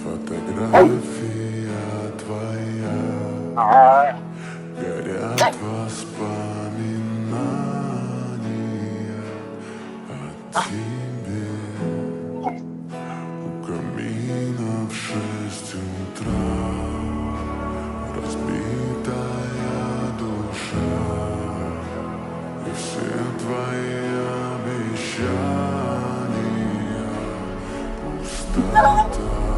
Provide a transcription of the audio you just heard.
Фотография твоя, горят воспоминания о тебе. У камина в 6 утра разбитая душа, и все твои обещания пустота.